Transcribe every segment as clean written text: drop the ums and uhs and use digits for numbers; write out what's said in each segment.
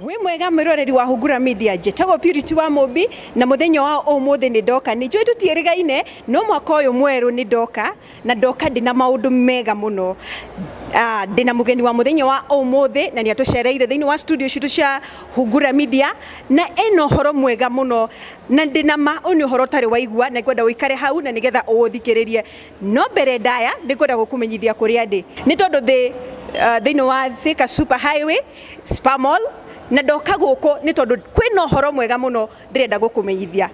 We mwega mwiroreri wa Hungura Media jetagwo Purity wa Mombi na muthenya wa umuthi ni ndoka ni njui tutirigaine no mwaka uyu mweru ni ndoka na ndoka ndina maundu mega muno ndina mugeni wa muthenya wa umuthi na ni atucereire thiini wa studio citu cia Hungura Media na eno horo mwega muno na ndina ma oni horo tari waigua na kwenda uikare hau na nigetha uthikiririe no mbere ndaya ni kwenda gukumenyithia kuria ndi ni tondu thiini wa Thika Super Highway Spa Mall na ndoka guko ni tondu kwina horo mwega muno ndirenda gukumenyithia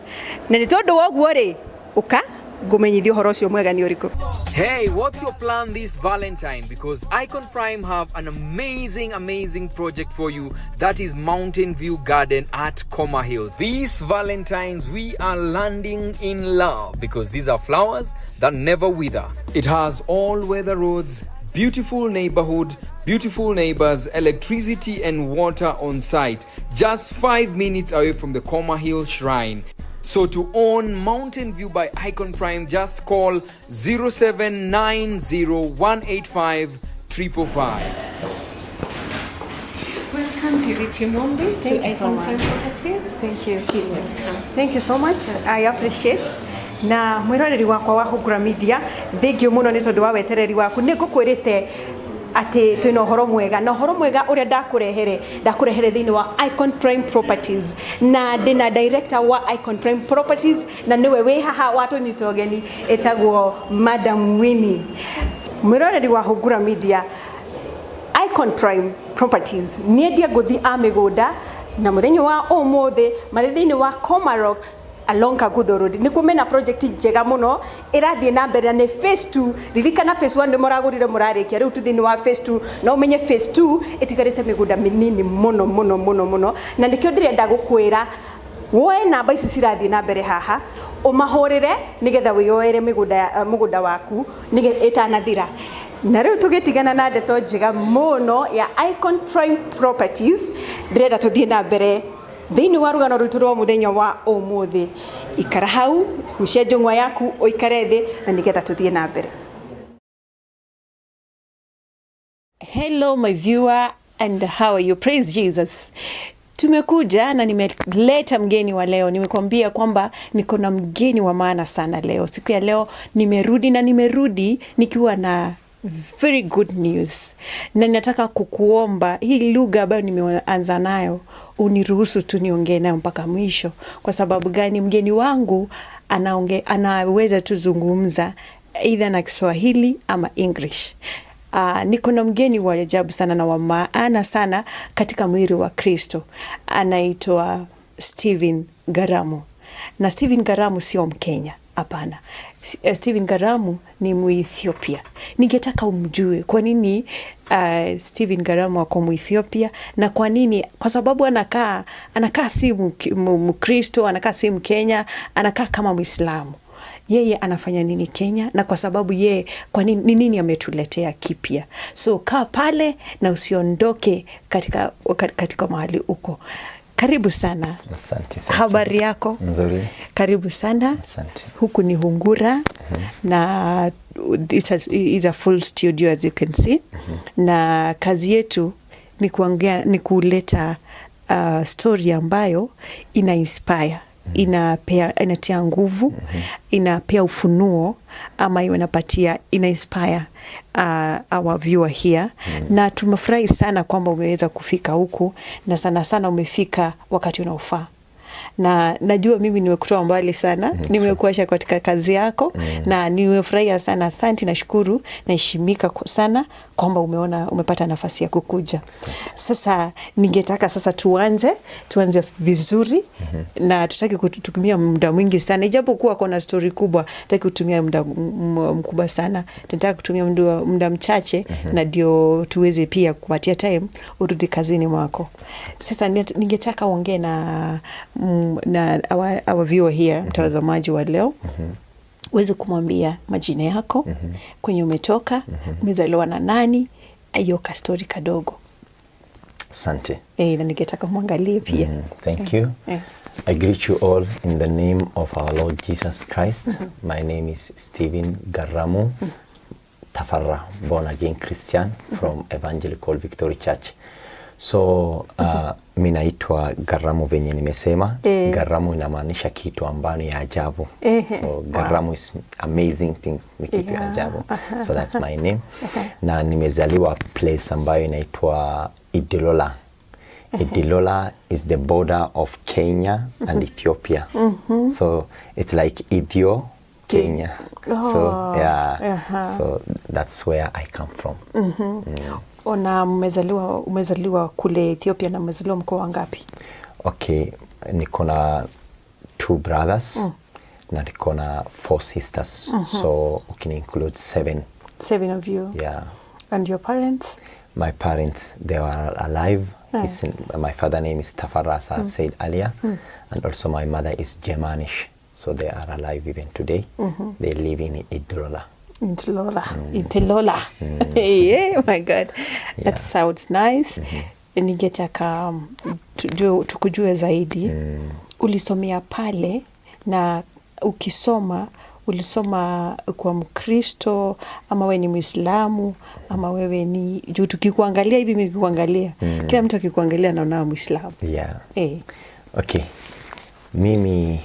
na ni tondu woguo ri uka gumenyithia horo cio mwega ni uriku. Hey, what's your plan this Valentine? Because Icon Prime have an amazing project for you, that is Mountain View Garden at Coma Hills. These Valentines we are landing in love because these are flowers that never wither. It has all-weather roads, beautiful neighborhood, beautiful neighbors, electricity and water on site, just 5 minutes away from the Coma Hill Shrine. So to own Mountain View by Icon Prime, just call 0790-185-555. Welcome Purity Mombi to Icon Prime Properties. Thank you. Thank you so much. Yes. I appreciate. Na mwiroreri wakwa wa Hungura Media thengio muno ni tondu wa wetereri waku ni ngukwirite ati twina horo mwega na horo mwega uria ndakurehere thiini wa Icon Prime Properties na ndina director wa Icon Prime Properties na niwe wi haha watunyita ugeni etagwo Madam Winnie. Mwiroreri wa Hungura Media, Icon Prime Properties ni endia nguthi a migunda na muthenya wa umuthi mari thiini wa Coma Rocks along Kagudo Road ni kumena project njega muno irathie na mbere ni phase 2 ririkana phase 1 ndimoragurire murarikia riu tuthini wa phase 2 no umenye phase 2 itigarite migunda minini muno na nikio ndirenda gukwira woe namba ici cirathie na mbere haha umahurire nigetha wiyoere mugunda waku nigetha itanathira na riu tugitigana na ndeto njega muno ya Icon Prime Properties ndirenda tuthie na mbere thiini wa rugano rutu rwa muthenya wa umuthi ikara hau ucie njungwa yaku uikare thi na nigetha tuthie na mbere. Hello my viewer and how are you? Praise Jesus. Tumekuja na nimeleta mgeni wa leo. Nimekwambia kwamba niko na mgeni wa maana sana leo. Siku ya leo nimerudi nikiwa na very good news. Na ninataka kukuomba hii lugha ambayo nimeanza nayo uniruhusu tu niongee nayo mpaka mwisho. Kwa sababu gani? Mgeni wangu anaweza tuzungumza either na Kiswahili ama English. Niko na mgeni wa ajabu sana na wa maana sana katika mwili wa Kristo. Anaitwa Stephen Garamu. Na Stephen Garamu sio Mkenya, hapana. Stephen Garamu ni Muethiopia. Ningetaka umjue kwa nini Stephen Garamu ako Muethiopia na kwa nini? Kwa sababu anakaa si Mkristo, anakaa si Mkenya, anakaa kama Muislamu. Yeye anafanya nini Kenya na kwa sababu yeye kwa nini ametuletea kipya. So kaa pale na usiondoke katika mahali uko. Karibu sana. Asante. Habari yako? Nzuri. Karibu sana. Asante. Huku ni Hungura na it's a full studio as you can see. Na kazi yetu ni kuleta story ambayo ina inspire, inatia nguvu, inapea ufunuo ama ina inspire our viewer here. Na tumefurahi sana kwamba umeweza kufika huku na sana umefika wakati unaofaa. Na najua mimi nimekutoa mbali sana, nimekuacha katika kazi yako na nimefurahia sana. Asante, nashukuru, naheshimika sana kwamba umepata nafasi ya kukuja. Sasa ningetaka sasa tuanze vizuri na tutaki kutumia muda mwingi sana. Ijapokuwa kuna story kubwa, tutaki kutumia muda mkubwa sana. Tunataka kutumia muda mchache na ndio tuweze pia kupatia time urudi kazini mwako. Sasa ningetaka uongee na our viewer here, mtazamaji wa leo. Uweze kumwambia majina yako, kwenye umetoka, umezaliwa na nani, hiyo ka story kadogo. Asante. Na ningetaka muangalie pia. Thank you. I greet you all in the name of our Lord Jesus Christ. My name is Stephen Garamu Tafarra, born again Christian from Evangelical Victory Church. So mi naitwa Garamu venye nimesema. Garamu inamaanisha kitu ambayo ni ajabu. So Garamu is amazing things, ni kitu ajabu. So that's my name. Na nimezaliwa place ambayo inaitwa Idilola. Idilola is the border of Kenya and Ethiopia. So it's like Ethiopia, Kenya. So yeah, so that's where I come from. Ona umezaliwa kule Ethiopia na umezaliwa mkoa wangapi? Okay, niko na 2 brothers na niko na 4 sisters. So we can include 7. 7 of you? Yeah. And your parents? My parents, they were alive. My father's name is Tafara, as I've said earlier. And also my mother is Germanish. So they are alive even today. They live in Idilola. Idilola. Yeah, my God. That sounds nice. Ningetaka tukujue zaidi. Ulisomea pale na ukisoma ulisoma kwa Mkristo ama wewe ni Muislamu ama wewe ni juu tukikuangalia hivi mimi nikikuangalia kila mtu akikuangalia anaona Muislamu. Yeah. Okay. Mimi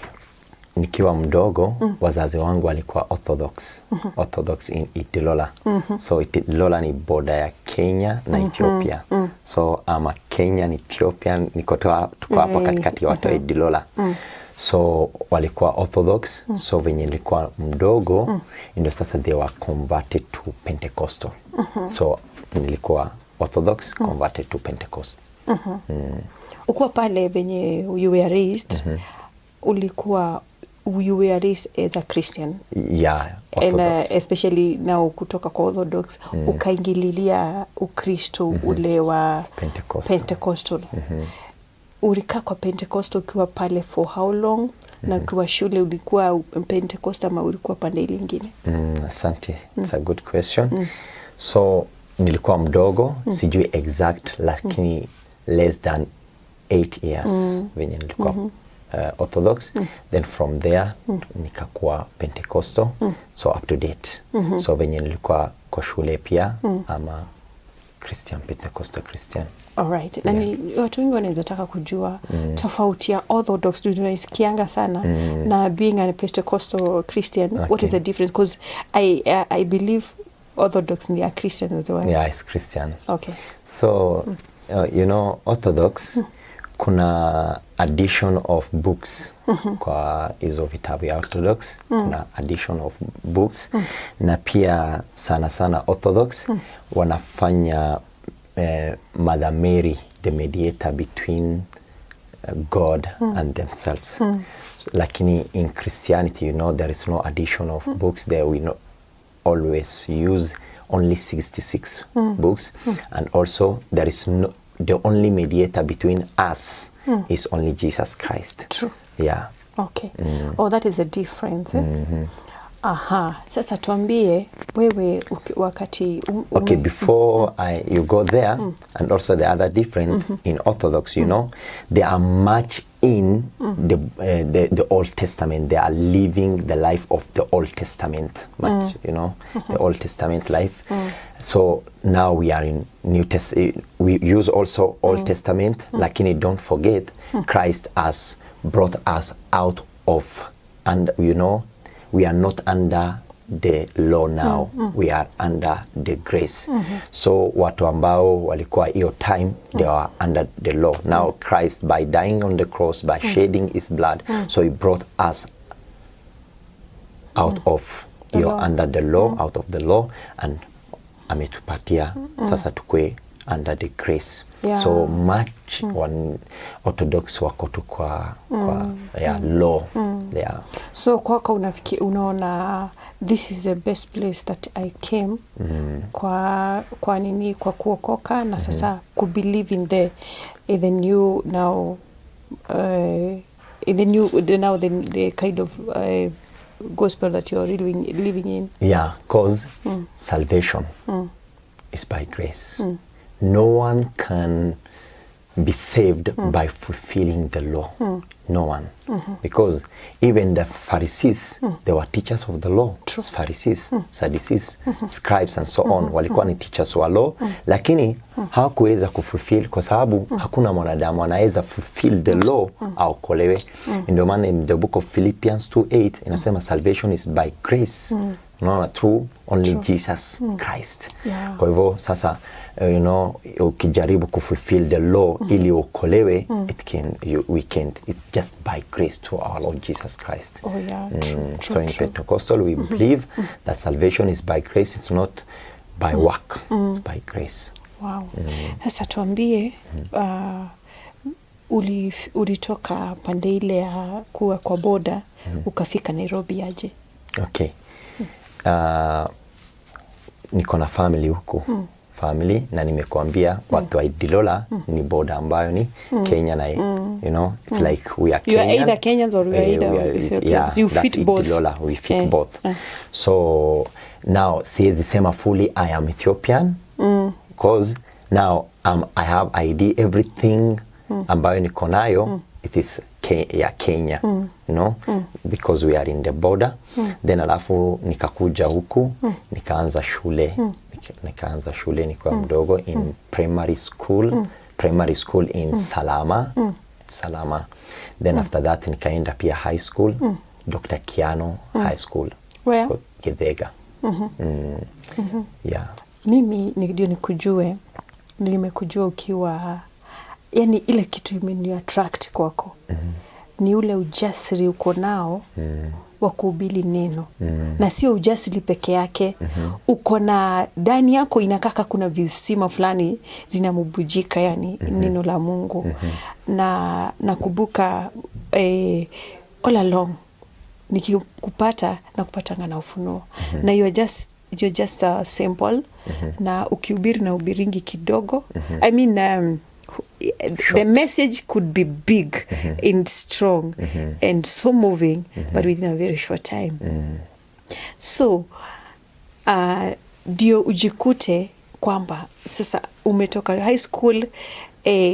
nikiwa mdogo wazazi wangu walikuwa Orthodox in Idilola. So Idilola ni border ya Kenya na Ethiopia. So ama Kenya ni Ethiopian, tuko hapa katikati ya watu wa Idilola. So walikuwa Orthodox. So venye nilikuwa mdogo ndio sasa they were converted to Pentecostal. So nilikuwa Orthodox converted to Pentecostal. Ukuwa pale venye you were raised, you were raised as a Christian. Yeah, Orthodox. And especially now kutoka kwa Orthodox, ukaingililia Ukristo ule wa Pentecostal. Ulikaa kwa Pentecostal ukiwa pale for how long? Na ukiwa shule ulikuwa Pentecostal ama ulikuwa pande ile nyingine? Asante. It's a good question. So nilikuwa mdogo, sijui exact, lakini less than 8 years venye nilikuwa Orthodox. Then from there nikakuwa Pentecostal. So up to date. So venye nilikuwa kwa shule pia ama Christian, Pentecostal Christian. Alright. Na watu wengi wanaweza taka kujua tofauti ya Orthodox tunaisikianga sana na being a Pentecostal Christian. What is the difference? Because I believe Orthodox ni a Christian as well. Yeah, it's Christian. Okay. So you know, Orthodox kuna addition of books kwa hizo vitabu ya Orthodox. Kuna addition of books na pia sana Orthodox wanafanya Mother Mary the mediator between God and themselves. So, lakini in Christianity, you know, there is no addition of books there. We always use only 66 books. And also there is no, the only mediator between us is only Jesus Christ. True. Yeah. Okay. Oh, that is a difference. Sasa tuambie wewe wakati okay, before you go there, and also the other difference in Orthodox, you know, they are much in the Old Testament. They are living the life of the Old Testament, much, you know, the Old Testament life. So now we are in New Testament. We use also Old Testament, lakini don't forget, Christ has brought us out of, and you know, we are not under the law now. We are under the grace. So watu ambao walikuwa hiyo time, they are under the law. Now Christ, by dying on the cross, by shedding his blood, so he brought us out of, you're under the law, out of the law, and ametupatia sasa tukue under the grace. Yeah. So much one Orthodox wako tu kwa law. Yeah. So kwako unaona this is the best place that I came kwa nini, kwa kuokoka na sasa kubelieve in the new now the kind of gospel that you are living in. Yeah, cause salvation is by grace. No one can be saved by fulfilling the law. No one. Because even the Pharisees, they were teachers of the law. Pharisees, Sadducees, scribes and so on, walikuwa ni teachers wa law, lakini hawakuweza kufulfill kwa sababu hakuna mwanadamu anaweza fulfill the law aokolewe. Ndio maana in the book of Philippians 2:8 inasema salvation is by grace. No, through only Jesus Christ. Kwa hivyo sasa ukijaribu kufulfill the law ili uokolewe, we can't. It's just by grace through our Lord Jesus Christ. So in Pentecostal we believe that salvation is by grace, it's not by work. It's by grace. Wow. Sasa tuambie, ulitoka pande ile ya kuwa kwa boda ukafika Nairobi aje? Okay. Niko na family huko. Family, na nimekuambia watu wa Idilola ni boda ambayo ni Kenya na it's like we are Kenyan. You are either Kenyans or we are either Ethiopians. Yeah, you fit both. Idilola, we fit both. So now siwezi sema fully I am Ethiopian because now I have ID, everything ambayo niko nayo it is Kenya, because we are in the border. Then alafu nikakuja huku nikaanza shule nikiwa mdogo in primary school in Salama. Then after that nikaenda pia high school, Dr. Kiano High School. Where? Githega. Yeah. Mimi ndio nimekujua ukiwa, yani ile kitu imeni attract kwako. Ni ule ujasiri uko nao wa kuhubiri neno. Na sio ujasiri peke yake. Uko na ndani yako inakaka kuna visima fulani zinamubujika, yani neno la Mungu. Na nakumbuka all along nikikupata na kupatanga na ufunuo. Na you're just a simple na ukihubiri na ubiringi kidogo. I mean the message could be big and strong and so moving, but within a very short time. So ndio ujikute kwamba sasa umetoka high school,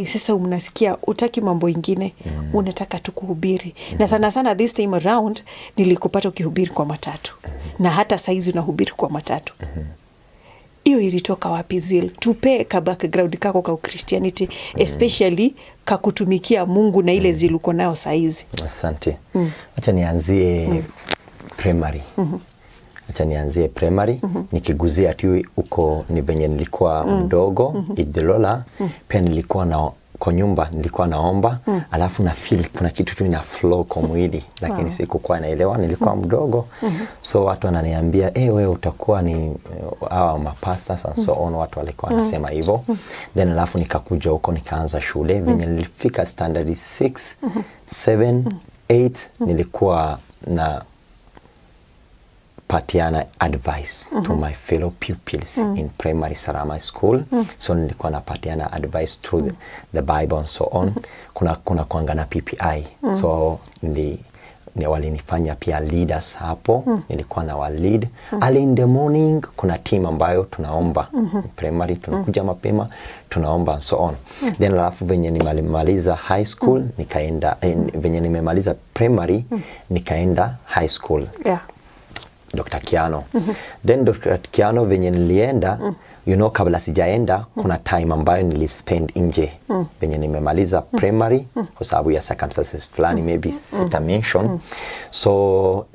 sasa unasikia utaki mambo ingine, unataka tu kuhubiri. Na sana this time around nilikupata ukihubiri kwa matatu. Na hata saizi unahubiri kwa matatu. Iyo ilitoka wapi zile? Tupe ka background kako ka Christianity, especially kakutumikia Mungu na ile zile uko nayo saizi. Asante. Acha nianzie primary. Nikiguzia tu uko ni venye nilikuwa mdogo Idilola, pia nilikuwa na kwa nyumba nilikuwa naomba, alafu na feel kuna kitu tu ina flow kwa mwili, lakini sikuwa naelewa, nilikuwa mdogo. So watu wananiambia wewe utakuwa ni mapastors and so on, watu walikuwa wanasema hivyo. Then alafu nikakuja huko nikaanza shule. Venye nilifika standard 6, 7, 8 nilikuwa na patiana advice to my fellow pupils in primary Salama School. So nilikuwa napatiana advice through the Bible and so on. Kuna kuanga na PPI. So walinifanya pia leaders hapo. Nilikuwa na lead. Early in the morning kuna team ambayo tunaomba. Primary tunakuja mapema tunaomba and so on. Then alafu venye nimemaliza high school nikaenda, venye nimemaliza primary nikaenda high school. Dr. Kiano. Then Dr. Kiano venye nilienda, kabla sijaenda, kuna time ambayo nilispend nje. Venye nimemaliza primary, kwa sababu ya circumstances fulani, maybe sita mention. So,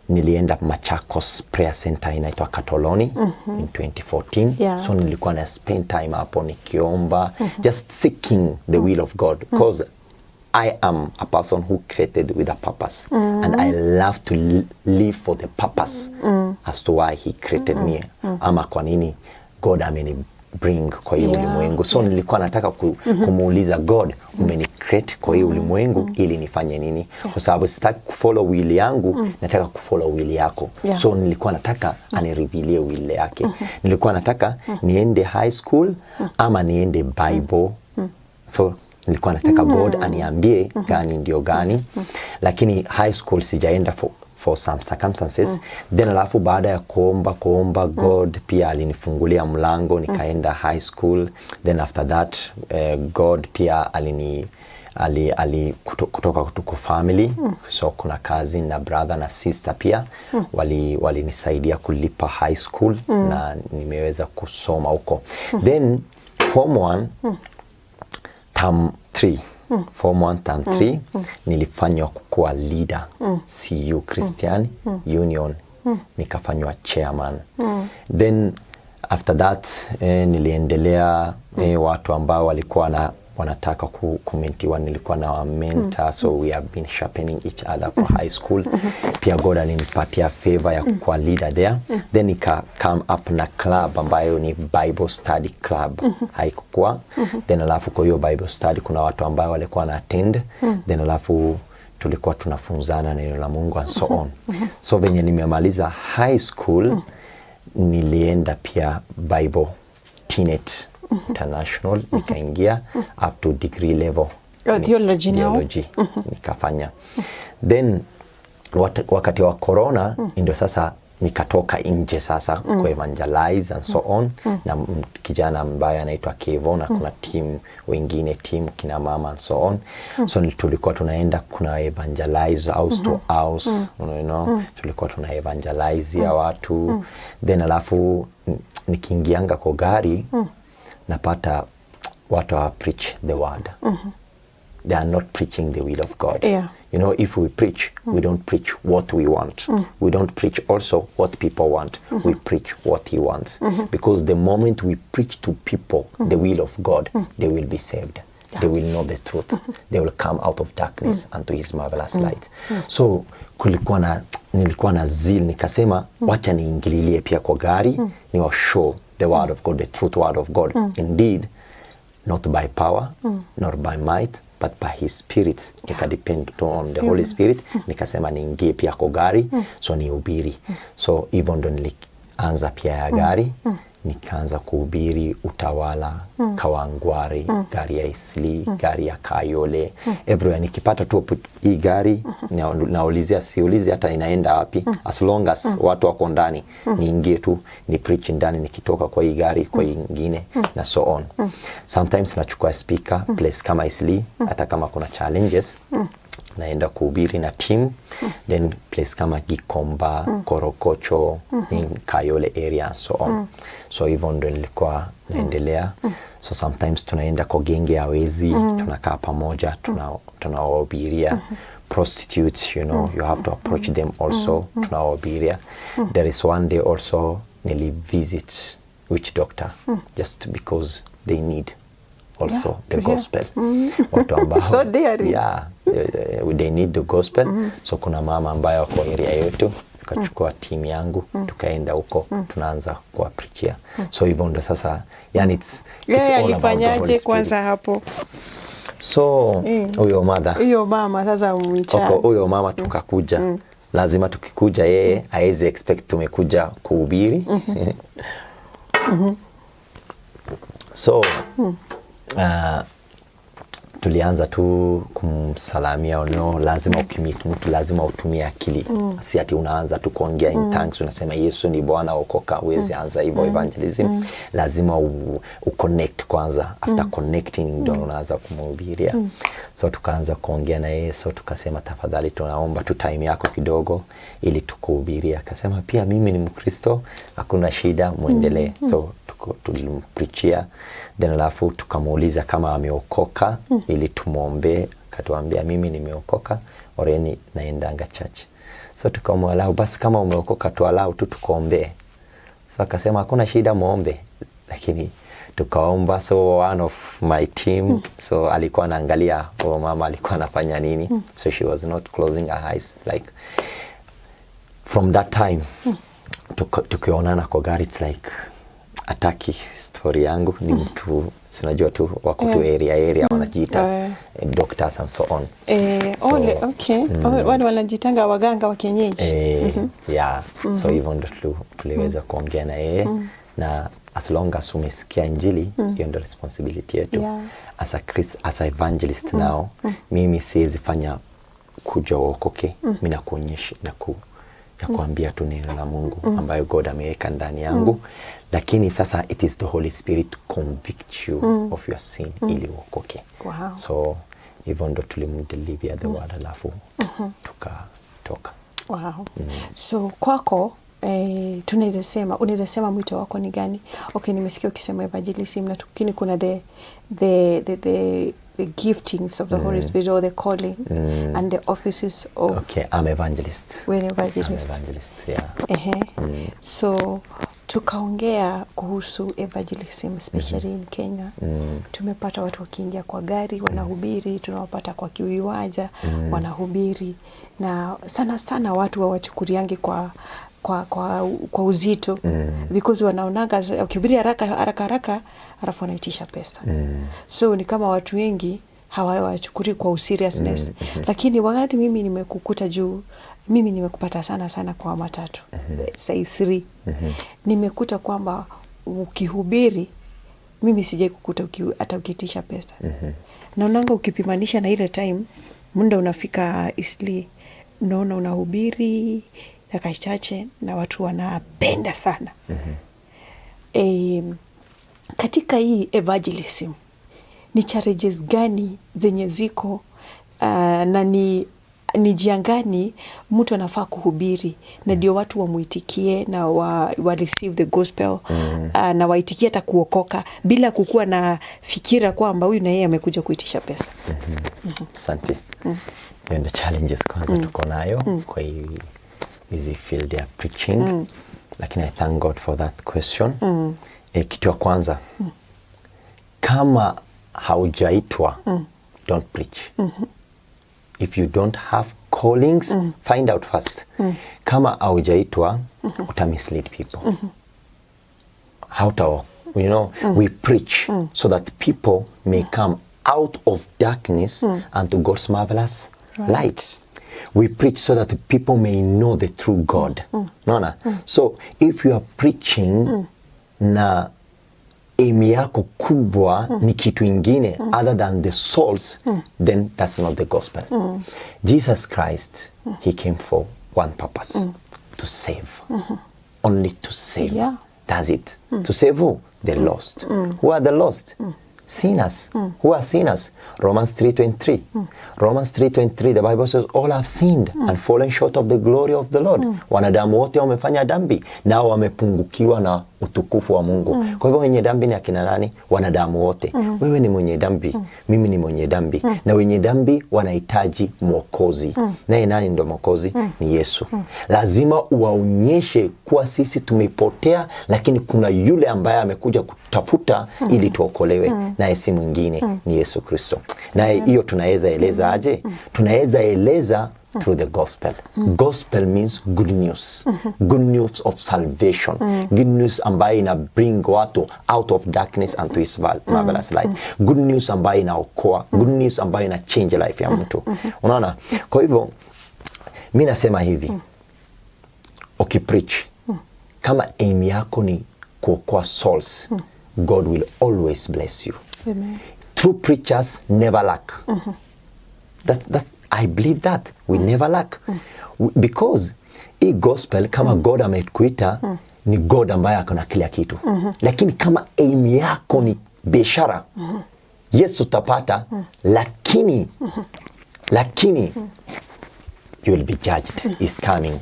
nilienda Machakos Prayer Center inaitwa Katoloni in 2014. So nilikuwa na spend time hapo nikiomba, just seeking the will of God. Because I am a person who created with a purpose, and I love to live for the purpose as to why he created me. Ama kwa nini God ameni bring kwa hii ulimwengu. So nilikuwa nataka kumuuliza God, umeni create kwa hii ulimwengu ili nifanye nini? Kwa sababu sitaki kufollow will yangu, nataka kufollow will yako. So nilikuwa nataka anirevealie will yake. Nilikuwa nataka niende high school ama niende Bible. So nilikuwa nataka God aniambie gani ndio gani. Lakini high school sijaenda for some circumstances. Then alafu baada ya kuomba God pia alinifungulia mlango nikaenda high school. Then after that God pia kutoka kutuko family. So kuna cousin na brother na sister pia walinisaidia kulipa high school na nimeweza kusoma huko. Then form 1 term 3 form 1 term 3 nilifanywa kuwa leader CU Christian Union, nikafanywa chairman. Then after that niliendelea watu ambao walikuwa wanataka kumentiwa, nilikuwa na mentor. So we have been sharpening each other for high school. Pia God alinipatia favor ya kuwa leader there. Then nika come up na club ambayo ni Bible Study Club. Haikuwa. Then alafu kwa hiyo Bible Study kuna watu ambao walikuwa na attend. Then alafu tulikuwa tunafunzana neno la Mungu and so on. So venye nimemaliza high school nilienda pia Bible Teenage International, nikaingia up to degree level theology nikafanya. Then wakati wa corona ndio sasa nikatoka nje sasa ku evangelize and so on na kijana ambaye anaitwa Kevo na kuna team wengine kina mama and so on. So tulikuwa tunaenda kuna evangelize house to house, you know, tulikuwa tuna evangelize ya watu. Then alafu nikiingianga kwa gari napata watu wa preach the word. They are not preaching the will of God. You know, if we preach, we don't preach what we want. We don't preach also what people want. We preach what he wants. Because the moment we preach to people the will of God, they will be saved. They will know the truth. They will come out of darkness unto his marvelous light. So nilikuwa na zeal, nikasema wacha niingililie pia kwa gari, ni wa show the word of God, the truth word of God. Indeed, not by power, nor by might, but by his spirit. Nika depend on the Holy Spirit. Nikasema niingie pia kwa gari, so nihubiri. So even ndo nilianza pia ya gari, nikaanza kuhubiri utawala, Kawangware, gari ya Isli, gari ya Kayole, everywhere. Nikipata tu hii gari, naulizia siulizi hata inaenda wapi, as long as watu wako ndani, niingie tu, ni preach ndani, nikitoka kwa hii gari, kwa ingine, na so on. Sometimes nachukua speaker, place kama Isli, hata kama kuna challenges, naenda kuhubiri na team. Then place kama Gikomba, Korokocho, in Kayole area and so on. So hivyo ndo nilikuwa naendelea. So sometimes tunaenda kwa genge ya wezi, tunakaa pamoja, tunawahubiria prostitutes, you know, you have to approach them also, tunawahubiria. There is one day also nilivisit witch doctor just because they need also the gospel. Watu ambao so daring. They need the gospel. So kuna mama ambayo kwa area yetu, tukachukua team yangu, tukaenda huko, tunaanza kuwa preachia. So hivyo ndo sasa, yani it's all about the Holy kwanza hapo. So huyo mama sasa umchana. Huyo mama tukakuja. Lazima tukikuja yeye haezi expect tumekuja kuhubiri. So tulianza tu kumsalamia, no, lazima ukimit mtu lazima utumie akili. Si ati unaanza tu kuongea in tongues unasema Yesu ni Bwana, okoka. Uwezi anza hivyo evangelism. Lazima uconnect kwanza. After connecting ndio unaanza kumhubiria. So tukaanza kuongea na yeye. So tukasema tafadhali tunaomba tu time yako kidogo ili tukuhubiria. Akasema pia mimi ni Mkristo, hakuna shida, muendelee. So tulimpreachia. Then alafu tukamuuliza kama ameokoka ili tumuombe. Akatuambia mimi nimeokoka, already naendanga church. So tukamwalao basi kama umeokoka tualao tu tukuombe. So akasema hakuna shida, muombe. Lakini tukaomba. So one of my team, so alikuwa anaangalia mama alikuwa anafanya nini. So she was not closing her eyes. Like from that time tukionana kwa gari, it's like ataki story yangu ni mtu sinajua tu wako tu area wanajiita doctors and so on. Wale wanajitanga waganga wa kienyeji. So hivyo ndo tuliweza kuongea na yeye. Na as long as umesikia injili, hiyo ndo responsibility yetu. As a evangelist now, mimi siwezi fanya kuja uokoke. Mimi nakuonyesha ya kuambia tu neno la Mungu ambayo God ameweka ndani yangu. Lakini sasa it is the Holy Spirit to convict you of your sin ili uokoke. Wow. So hivyo ndo tulimdelivia the word alafu tukatoka. Wow. So kwako unaweza sema mwito wako ni gani? Okay, nimesikia ukisema evangelism, lakini kuna the giftings of the Holy Spirit or the calling and the offices of... Okay, I'm evangelist. We're an evangelist. I'm evangelist, yeah. So tukaongea kuhusu evangelism especially in Kenya. Tumepata watu wakiingia kwa gari wanahubiri, tunawapata kwa kiwanja wanahubiri, na sana sana watu hawachukuriangi kwa uzito because wanaonaga ukihubiri haraka alafu wanaitisha pesa. So ni kama watu wengi hawachukuri kwa seriousness. Lakini wakati mimi nimekukuta juu, mimi nimekupata sana kwa Matatu say 3. Nimekuta kwamba ukihubiri, mimi sijai kukuta hata ukiitisha pesa. Naonanga ukipimanisha na ile time muda unafika isli, unaona unahubiri dakika chache na watu wanapenda sana. Katika hii evangelism ni challenges gani zenye ziko na ni njia gani mtu anafaa kuhubiri na ndio watu wamuitikie na wa receive the gospel na waitikie hata kuokoka bila kukua na fikira kwamba huyu na yeye amekuja kuitisha pesa? Asante. Ndio challenges kwanza tuko nayo kwa hizi field ya preaching. Lakini I thank God for that question. Kitu ya kwanza, kama haujaitwa, don't preach. If you don't have callings, find out first. Kama haujaitwa, utamislead people. We preach so that people may come out of darkness and to God's marvelous light. We preach so that people may know the true God. So if you are preaching na aim yako kubwa ni kitu ingine other than the souls, then that's not the gospel. Jesus Christ, he came for one purpose, to save. Only to save. Yeah. That's it. To save who? The lost. Who are the lost? Sinners. Who are sinners? Romans 3:23. Romans 3:23, the Bible says all have sinned and fallen short of the glory of the Lord. Wanadamu wote wamefanya dhambi nao wamepungukiwa na utukufu wa Mungu. Kwa hivyo wenye dhambi ni akina nani? Wanadamu wote. Wewe ni mwenye dhambi, mimi ni mwenye dhambi, na wenye dhambi wanahitaji mwokozi. Naye nani ndo mwokozi? Ni Yesu. Lazima uwaonyeshe kuwa sisi tumepotea, lakini kuna yule ambaye amekuja kutafuta ili tuokolewe, naye si mwingine ni Yesu Kristo. Naye hiyo tunaweza eleza aje? Tunaweza eleza through the gospel. Gospel means good news. Good news of salvation. Good news ambayo ina bring watu out of darkness unto his marvelous light. Good news ambayo inaokoa. Good news ambayo ina change life ya mtu. Unaona? Kwa hivyo mimi nasema hivi. Preach. Kama aim yako ni kuokoa souls, God will always bless you. Amen. True preachers never lack. I believe that we never lack. Because hii gospel kama God amekuita ni God ambaye akona kila kitu. Lakini kama aim yako ni biashara, Yesu utapata, lakini you will be judged. He's coming.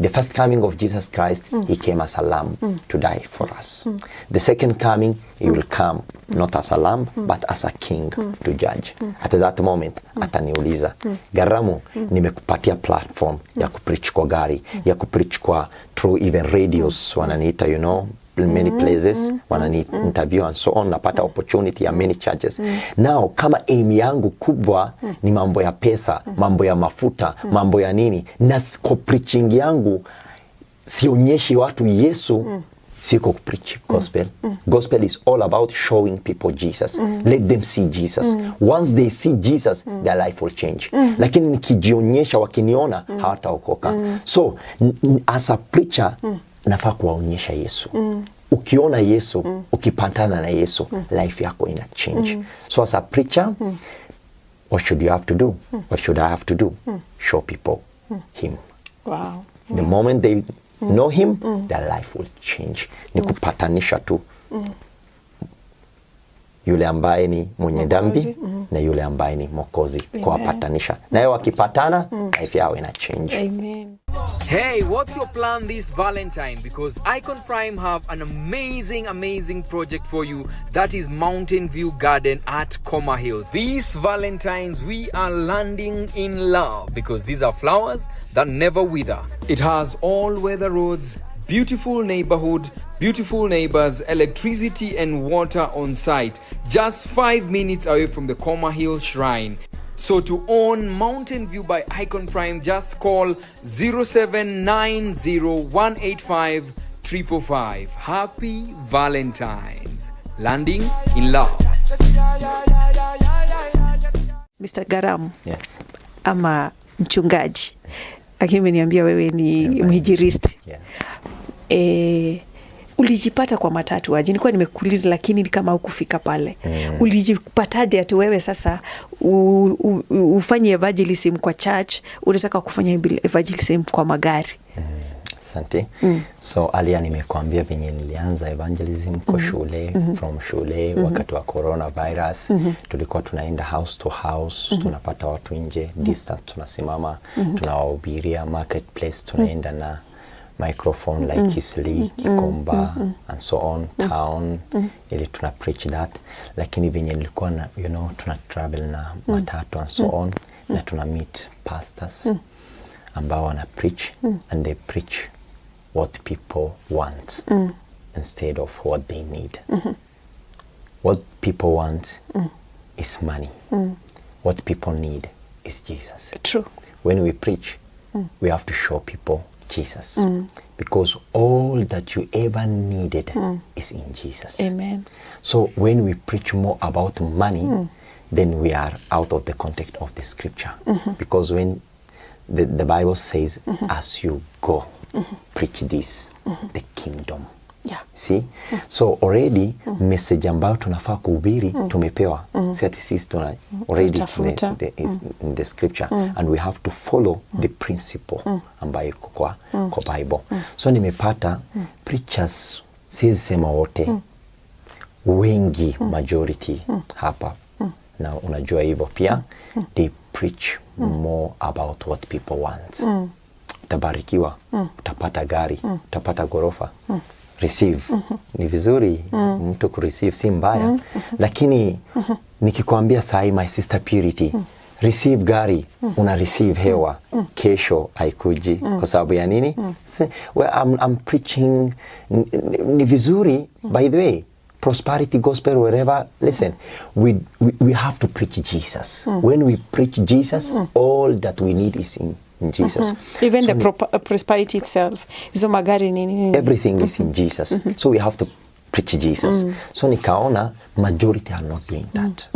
The first coming of Jesus Christ, he came as a lamb to die for us. The second coming, he will come not as a lamb, but as a king to judge. At that moment, ataniuliza, Garamu, nimekupatia platform ya kupreach kwa gari, ya kupreach kwa through even radios, wananiita, many places, wanani interview and so on, napata opportunity ya many churches. Now, kama aim yangu kubwa ni mambo ya pesa, mambo ya mafuta, mambo ya nini, na kwa preaching yangu sionyeshi watu Yesu, siko kupreach gospel. Gospel is all about showing people Jesus. Let them see Jesus. Once they see Jesus, their life will change. Lakini nikijionyesha wakiniona, hawataokoka. So, as a preacher, nafaa kuwaonyesha Yesu. Ukiona Yesu, ukipatana na Yesu, life yako ina change. So as a preacher, what should you have to do? What should I have to do? Show people him. Wow. The moment they know him, their life will change. Ni kupatanisha tu. Yule ambaye ni mwenye dhambi na yule ambaye ni Mwokozi, kuwapatanisha. Naye wakipatana, life yao ina change. Amen. Hey, what's your plan this Valentine? Because Icon Prime have an amazing project for you, that is Mountain View Garden at Coma Hills. These Valentines, we are landing in love because these are flowers that never wither. It has all-weather roads, beautiful neighborhood, beautiful neighbors, electricity and water on site, just 5 minutes away from the Coma Hill Shrine. So to own Mountain View by Icon Prime, just call 0790-185-555. Happy Valentines. Landing in love. Mr. Garamu. Yes. Ama mchungaji. Lakini umeniambia wewe ni mhijiristi. Yeah. Ulijipata kwa matatu aje? Nilikuwa nimekuuliza lakini kama hukufika pale. Ulijipataje ati wewe sasa ufanye evangelism kwa church, unataka kufanya evangelism kwa magari? Asante. So alia nimekuambia venye nilianza evangelism kwa shule, from shule, wakati wa coronavirus, tulikuwa tunaenda house to house, tunapata watu nje, distance tunasimama, tunawahubiria marketplace, tunaenda na microphone like Kisli, Kikomba, and so on, town, ili tuna preach that. Lakini venye nilikuwa na, tuna travel na matatu and so on, na tuna meet pastors ambao wana preach, and they preach what people want instead of what they need. What people want is money. What people need is Jesus. True. When we preach, we have to show people Jesus, because all that you ever needed is in Jesus. Amen. So when we preach more about money, then we are out of the context of the scripture, because when the Bible says, as you go, preach this, the kingdom. Yeah. See? So already message ambayo tunafaa kuhubiri tumepewa. See at sisi tuna already in the scripture, and we have to follow the principle ambayo iko kwa Bible. So nimepata preachers, siwezi sema wote, wengi, majority hapa, na unajua hivyo pia, they preach more about what people want. Utabarikiwa, utapata gari, utapata gorofa. Receive. Ni vizuri mtu kureceive, si mbaya. Lakini nikikwambia sahi, my sister Purity, receive gari, una receive hewa, kesho haikuji. Kwa sababu ya nini? Well, I'm preaching, ni vizuri, by the way, prosperity gospel, wherever, listen, we have to preach Jesus. When we preach Jesus, all that we need is in Jesus. Even so the prosperity itself. So magari nini. Everything is in Jesus. So we have to preach Jesus. So nikaona majority are not doing that.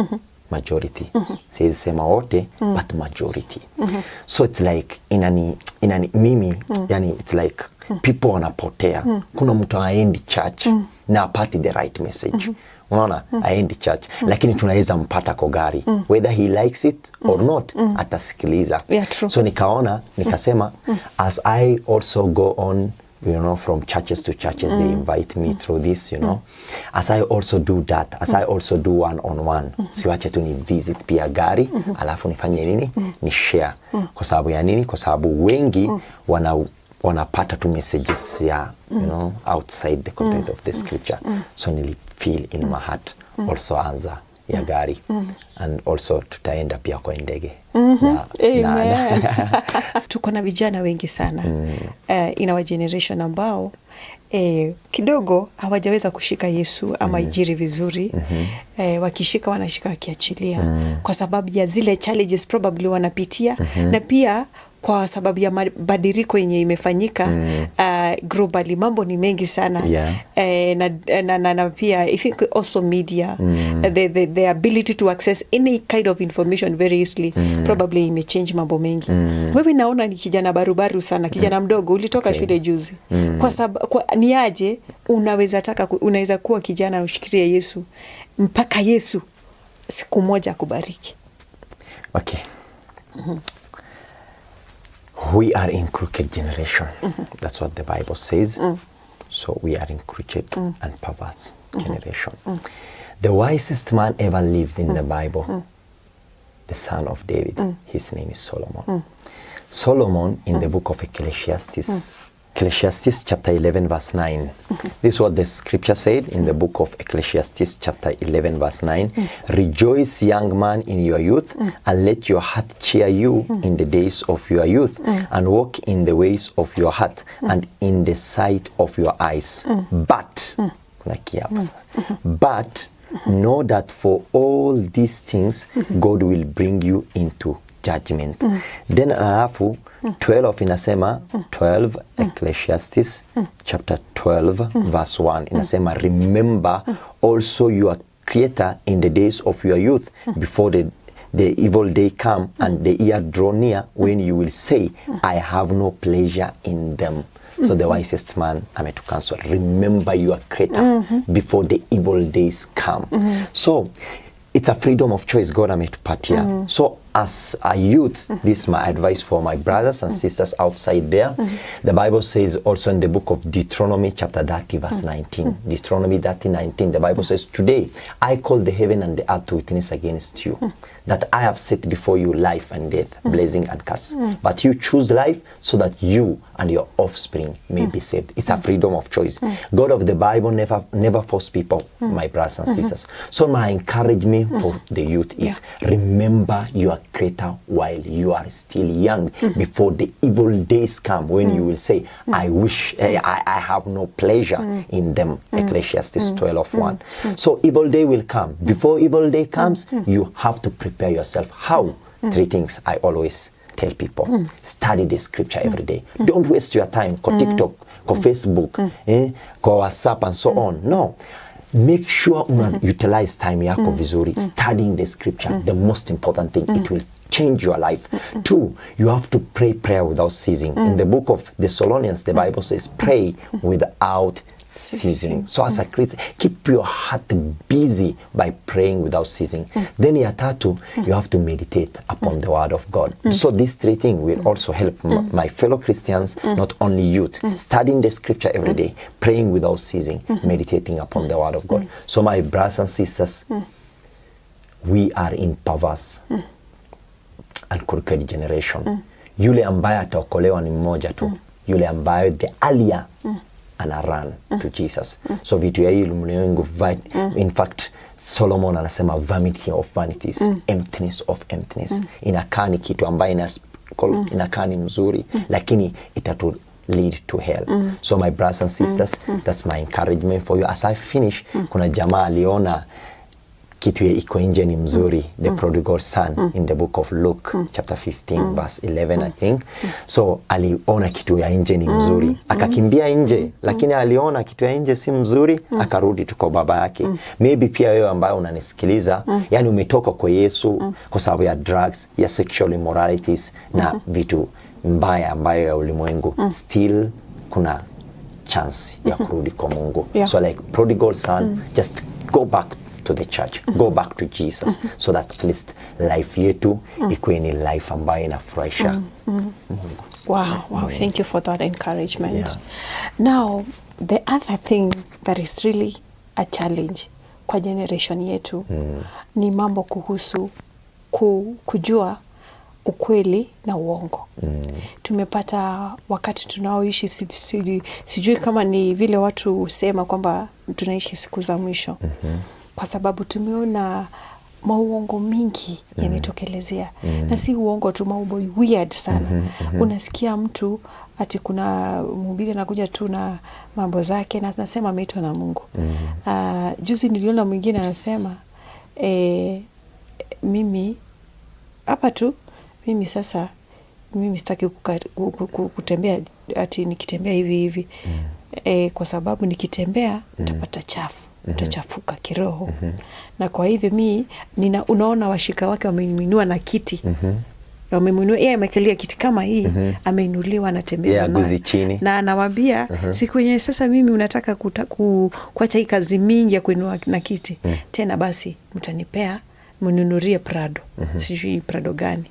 Majority. Siwezi sema wote, but majority. So it's like inani mimi, yani it's like people wanapotea. Kuna mtu aendi church na apati the right message. Unaona, aendi church, lakini tunaweza mpata kwa gari, whether he likes it or not, atasikiliza. Yeah, true. So nikasema, as I also go on, from churches to churches, they invite me through this, as I also do that, as I also do one-on-one, siwache tu ni visit pia gari, alafu nifanye nini? Ni share. Kwa sababu ya nini? Kwa sababu wengi wanapata tu messages ya, outside the content of the scripture. So nili feel in my heart also anza ya gari, and also tutaenda pia kwa ndege. Tuko na vijana wengi sana in our generation ambao kidogo hawajaweza kushika Yesu ama Injili vizuri. Wakishika wanashika wakiachilia kwa sababu ya zile challenges probably wanapitia, na pia kwa sababu ya mabadiliko yenye imefanyika globally, mambo ni mengi sana. Na pia I think also media, the ability to access any kind of information very easily probably imechange mambo mengi. Wewe naona ni kijana barubaru sana, kijana mdogo, ulitoka shule juzi. Kwa sababu ni aje unaweza kuwa kijana ushikirie Yesu mpaka Yesu siku moja akubariki? Okay. We are in crooked generation. That's what the Bible says. So we are in crooked and perverse generation. The wisest man ever lived in the Bible, the son of David, his name is Solomon. Solomon in the book of Ecclesiastes, Ecclesiastes chapter 11 verse 9. This is what the scripture said in the book of Ecclesiastes chapter 11 verse 9. Rejoice, young man, in your youth, and let your heart cheer you in the days of your youth, and walk in the ways of your heart, and in the sight of your eyes. But know that for all these things God will bring you into judgment. Then alafu 12 inasema 12 Ecclesiastes chapter 12 verse 1 inasema, remember also your creator in the days of your youth, before the evil day come and the year draw near, when you will say, I have no pleasure in them. So the wisest man ametucancel, remember your creator before the evil days come. So it's a freedom of choice God ametupatia. So as a youth, this is my advice for my brothers and sisters outside there. The Bible says also in the book of Deuteronomy chapter 30 verse 19. Deuteronomy 30:19, the Bible says, today I call the heaven and the earth to witness against you, that I have set before you life and death, blessing and curse. But you choose life so that you and your offspring may be saved. It's a freedom of choice. God of the Bible never force people, my brothers and sisters. So my encouragement for the youth is, remember your creator while you are still young, before the evil days come, when you will say, I wish, I have no pleasure in them. Ecclesiastes 12:1. So evil day will come. Before evil day comes, you have to prepare yourself. How? 3 things I always tell people. Study the scripture every day. Don't waste your time ko TikTok, ko Facebook, ko WhatsApp and so on. No. Make sure una utilize time yako vizuri, studying the scripture. The most important thing, it will change your life. 2, you have to pray prayer without ceasing. In the book of Thessalonians, the Bible says, pray without ceasing. So as a Christian, keep your heart busy by praying without ceasing. Then ya tatu, you have to meditate upon the word of God. So these 3 things will also help my fellow Christians, not only youth, studying the scripture every day, praying without ceasing, meditating upon the word of God. So my brothers and sisters, we are in perverse and crooked generation. Yule ambaye ataokolewa ni mmoja tu, yule ambaye the earlier ana run to Jesus. So vitu ya hii ulimwengu, in fact Solomon anasema vanity of vanities, emptiness of emptiness. Inakaa ni kitu ambaye inakaa ni mzuri, lakini itatu lead to hell. So my brothers and sisters, that's my encouragement for you. As I finish, kuna jamaa aliona kitu ya iko nje ni mzuri, the prodigal son, in the book of Luke chapter 15 verse 11 I think. So aliona kitu ya nje ni mzuri, akakimbia nje, lakini aliona kitu ya nje si mzuri, akarudi tu kwa baba yake. Maybe pia wewe ambaye unanisikiliza, yani umetoka kwa Yesu kwa sababu ya drugs, ya sexual immoralities na vitu mbaya ambayo ya ulimwengu, still kuna chance ya kurudi kwa Mungu. So like prodigal son, just go back to the church, go back to Jesus, so that at least life yetu ikuwe ni life ambayo inafurahisha Mungu. Wow, thank you for that encouragement. Now, the other thing that is really a challenge kwa generation yetu ni mambo kuhusu kujua ukweli na uongo. Tumepata wakati tunaoishi, sijui kama ni vile watu husema kwamba tunaishi siku za mwisho. Kwa sababu tumeona mauongo mingi yanatokelezea. Na si uongo tu, mambo weird sana. Unasikia mtu ati kuna mhubiri anakuja tu na mambo zake na anasema ameitwa na Mungu. Juzi niliona mwingine anasema mimi hapa tu, mimi sasa sitaki kutembea, ati nikitembea hivi kwa sababu nikitembea nitapata chafu, nitachafuka kiroho. Na kwa hivyo unaona washika wake wameinuliwa na kiti. Wameinuliwa, yeye amekalia kiti kama hii, ameinuliwa, anatembea na anawaambia siku yenye sasa mimi unataka kuacha hii kazi mingi ya kuinua na kiti, tena basi mtanipea, mnunurie Prado. Sijui Prado gani.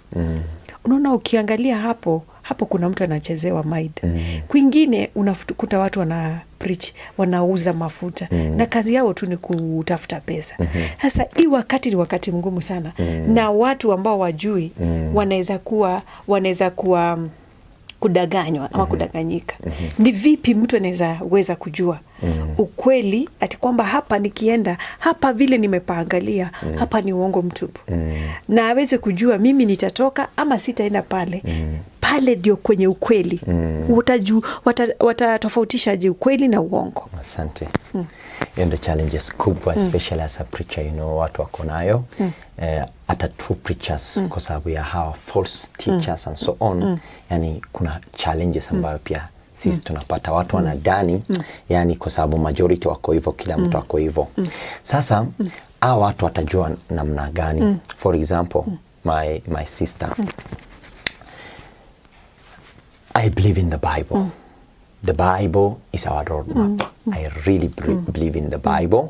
Unaona, ukiangalia hapo hapo kuna mtu anachezewa mind. Kwingine unakuta watu wana preach, wanauza mafuta na kazi yao tu ni kutafuta pesa. Sasa hii wakati ni wakati mgumu sana na watu ambao wajui wanaweza kuwa kudanganywa ama kudanganyika. Ni vipi mtu anaweza weza kujua ukweli ati kwamba hapa nikienda hapa vile nimepaangalia hapa ni uongo mtupu, na aweze kujua mimi nitatoka ama sitaenda pale pale ndio kwenye ukweli. Watatofautishaje ukweli na uongo? Asante. Hiyo ndio challenges kubwa, especially as a preacher, watu wako nayo. Hata true preachers kwa sababu ya hawa false teachers and so on. Yani kuna challenges ambayo pia sisi tunapata, watu wanadani yani kwa sababu majority wako hivyo, kila mtu wako hivyo. Sasa hawa watu watajua namna gani? For example, my sister, I believe in the Bible. The Bible is our roadmap. I really believe in the Bible.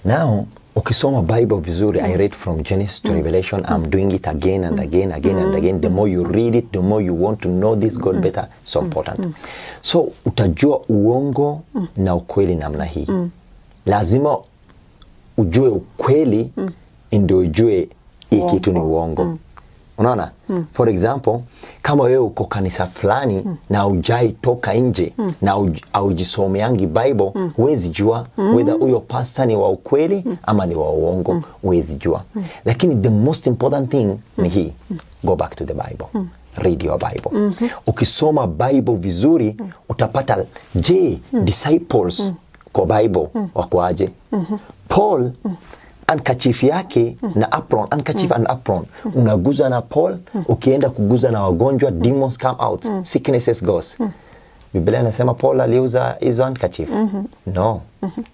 Now, ukisoma Bible vizuri, I read from Genesis to Revelation. I'm doing it again and again and again. The more you read it, the more you want to know this God better. So important. So, utajua uongo na ukweli namna hii. Lazima ujue ukweli ndio ujue hii kitu ni uongo. Unaona? For example, kama wewe uko kanisa fulani na hujai toka nje na haujisomeangi Bible, huwezi jua whether huyo pastor ni wa ukweli ama ni wa uongo, huwezi jua. Lakini the most important thing ni hii, go back to the Bible. Read your Bible. Ukisoma Bible vizuri, utapata disciples kwa Bible wako aje? Paul handkerchief yake na apron, handkerchief and apron. Unaguza na Paul, ukienda kuguza na wagonjwa, demons come out, sicknesses goes. Biblia inasema Paul aliuza hizo handkerchief? No.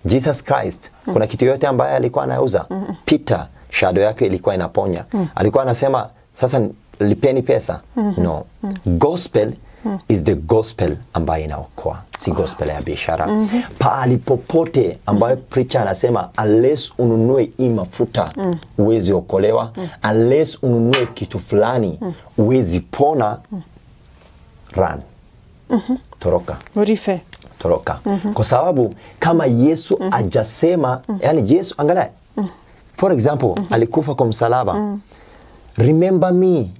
Jesus Christ, kuna kitu yote ambaye alikuwa anauza? Peter, shadow yake ilikuwa inaponya. Alikuwa anasema sasa lipeni pesa? No. Gospel is the gospel ambayo inaokoa, si gospel ya biashara. Pahali popote ambayo preacher anasema unless ununue hii mafuta uwezi okolewa, unless ununue kitu fulani uwezi pona, run. Toroka. Murife. Toroka. Kwa sababu kama Yesu ajasema, yani Yesu, angalia, for example, alikufa kwa msalaba. Remember me.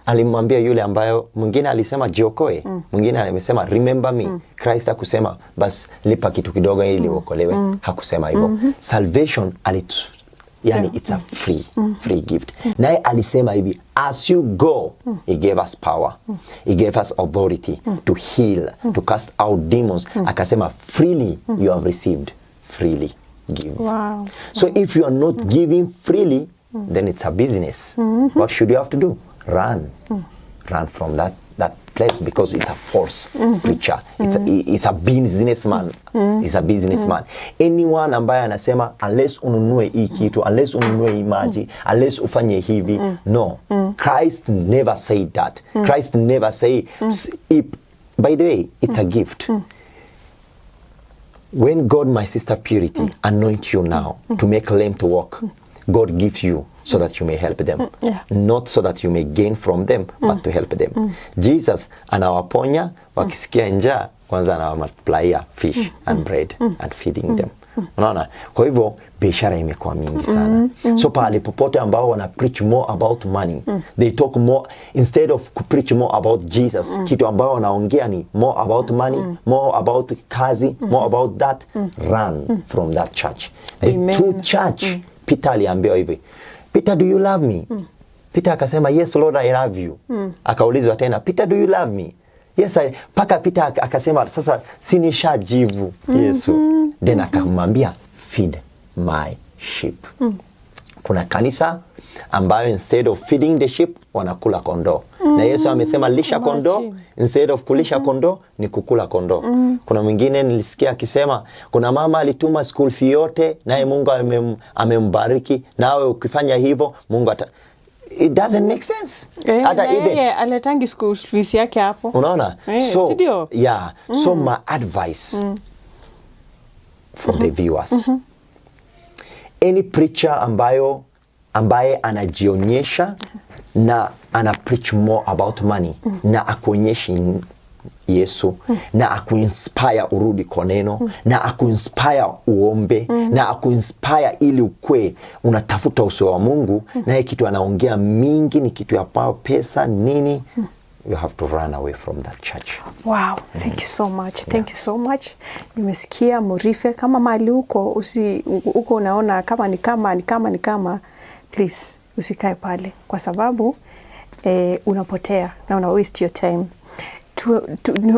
Alimwambia yule ambayo mwingine alisema jiokoe, mwingine alisema remember me. Christ hakusema bas lipa kitu kidogo ili uokolewe. Hakusema hivyo. Salvation yani it's a free gift. Naye alisema hivi, as you go, he gave us power. He gave us authority to heal, to cast out demons. Akasema freely you have received, freely give. Wow. So if you are not giving freely, then it's a business. What should you have to do? Run. Run from that place, because it's a false preacher. It's a businessman. It's a businessman. Anyone ambaye anasema unless ununue hii kitu, unless ununue hii maji, unless ufanye hivi, no. Christ never said that. Christ never say, by the way, it's a gift. When God, my sister Purity, anoint you now to make lame to walk, God gives you so that you may help them. Not so that you may gain from them, but to help them. Jesus anawaponya, wakisikia njaa, kwanza anawamultiplyia fish and bread and feeding them. Unaona? Kwa hivyo, biashara imekuwa mingi sana. So pahali popote ambao wana preach more about money, they talk more, instead of preach more about Jesus, kitu ambao wanaongea ni more about money, more about kazi, more about that, run from that church. The true church, Peter aliambiwa hivi, Peter, do you love me? Peter akasema, yes Lord, I love you. Akaulizwa tena, Peter, do you love me? Yes, paka Peter akasema, sasa sinishajibu Yesu. Then akamwambia, feed my sheep. Kuna kanisa ambayo instead of feeding the sheep wanakula kondoo. Na Yesu amesema lisha kondoo, instead of kulisha kondoo ni kukula kondoo. Kuna mwingine nilisikia akisema kuna mama alituma school fee yote naye Mungu amembariki, nawe ukifanya hivyo Mungu it doesn't make sense. Hata even aletangi school fees yake hapo. Unaona? So yeah, so my advice for the viewers, any preacher ambayo ambaye anajionyesha na ana preach more about money na akuonyeshi Yesu na akuinspire urudi kwa neno na akuinspire uombe na akuinspire ili ukwe unatafuta uso wa Mungu na kitu anaongea mingi ni kitu ya pesa nini, you have to run away from that church. Wow, thank you so much. Thank you so much. Nimesikia Murife, kama mali uko uko unaona kama ni kama please usikae pale kwa sababu unapotea na una waste your time.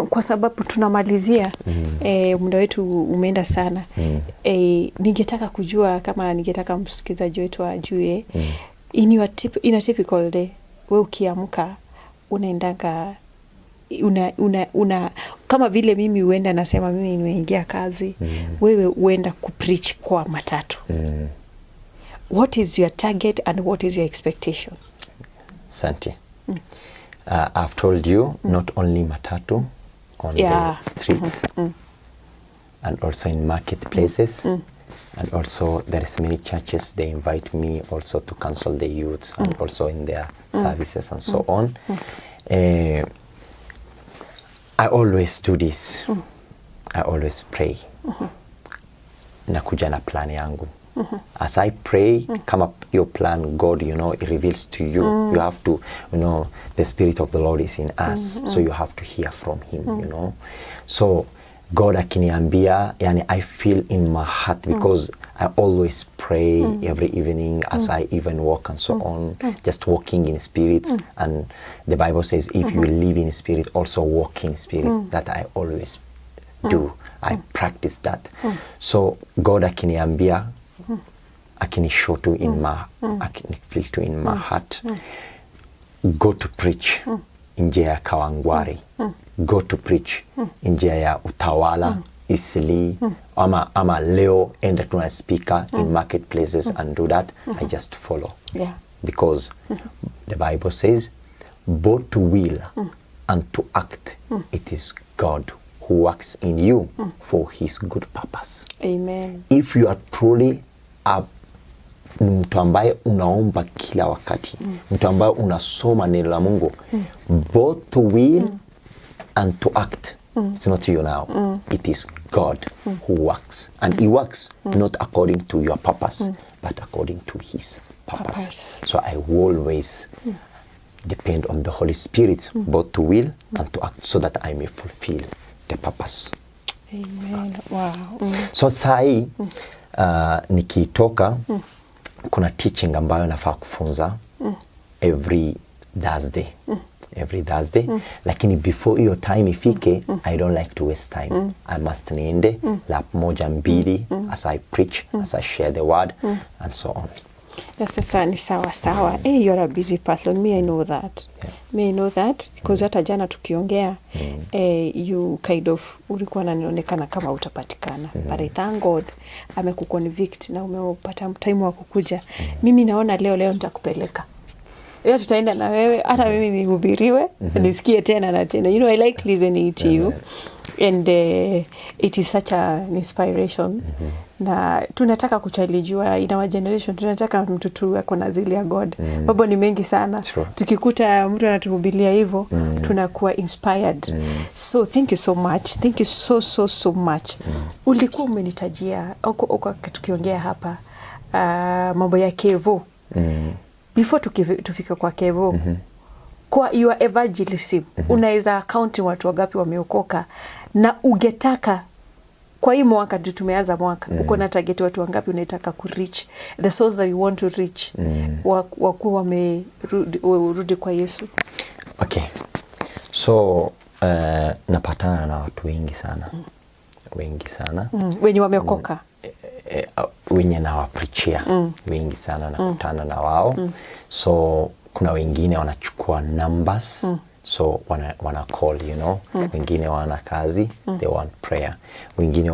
Kwa sababu tunamalizia muda wetu umeenda sana. Ningetaka kujua kama ningetaka msikilizaji wetu ajue in a typical day wewe ukiamka unaendanga kama vile mimi huenda nasema mimi nimeingia kazi, wewe huenda kupreach kwa matatu. What is your target and what is your expectation? Asante. I've told you not only matatu on the streets and also in marketplaces and also there is many churches they invite me also to counsel the youths and also in their services and so on. I always do this. I always pray. Nakuja na plan yangu. As I pray, come up your plan, God, you know, it reveals to you. You have to, you know, the Spirit of the Lord is in us. So you have to hear from Him, you know. So God akiniambia, yani I feel in my heart because I always pray every evening as I even walk and so on, just walking in spirit. And the Bible says, if you live in spirit, also walk in spirit. That I always do. I practice that. So God akiniambia, akinishow to in my, akinifeel to in my heart, go to preach njia ya Kawangware, go to preach njia ya Utawala, Isili, ama leo enda tuna speaker in marketplaces and do that. I just follow. Because the Bible says, both to will and to act, it is God who works in you for His good purpose. Amen. If you are truly mtu ambaye unaomba kila wakati, mtu ambaye unasoma neno la Mungu, both to will and to act, it's not you now, it is God who works, and He works not according to your purpose, but according to His purpose. So I always depend on the Holy Spirit, both to will and to act, so that I may fulfill the purpose. Amen. Wow. So sai nikitoka kuna teaching ambayo nafaa kufunza every Thursday. Every Thursday. Lakini before hiyo time ifike, I don't like to waste time. I must niende lap moja mbili as I preach, as I share the word and so on. Sasa ni sawa. Hey, you're a busy person. Me, I know that. Me, I know that because hata jana tukiongea you kind of ulikuwa unanionekana kama utapatikana. But I thank God amekuconvict na umepata time wa kukuja. Mimi naona leo nitakupeleka. Leo tutaenda na wewe, hata mimi nihubiriwe, nisikie tena na tena. You know, I like listening to you. And it is such an inspiration. Na tunataka kuchalijua in our generation, tunataka mtu tu ako na zile ya God. Mambo ni mengi sana. Tukikuta mtu anatuhubiria hivyo, tunakuwa inspired. So thank you so much. Thank you so much. Ulikuwa umenitajia tukiongea hapa mambo ya Kevo. Before tufika kwa Kevo, kwa your evangelism, unaweza count watu wangapi wameokoka na ungetaka kwa hii mwaka tumeanza mwaka, uko na target watu wangapi unataka ku reach, the souls that you want to reach, wakuwa wamerudi kwa Yesu? Okay. So napatana na watu wengi sana. Wengi sana. Wenye wameokoka. Wenye na wapreachia. Wengi sana nakutana na wao. So kuna wengine wanachukua numbers. So wana call, you know. Wengine wana kazi, they want prayer. Wengine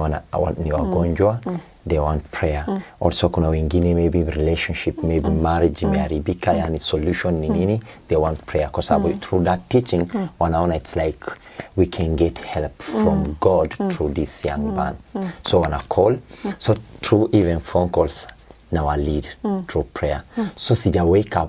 ni wagonjwa, they want prayer. Also kuna wengine maybe relationship, maybe marriage imeharibika, yani solution ni nini, they want prayer. Kwa sababu through that teaching, wanaona it's like we can get help from God through this young man. So wana call. So through even phone calls, na wa lead through prayer. So sijaweka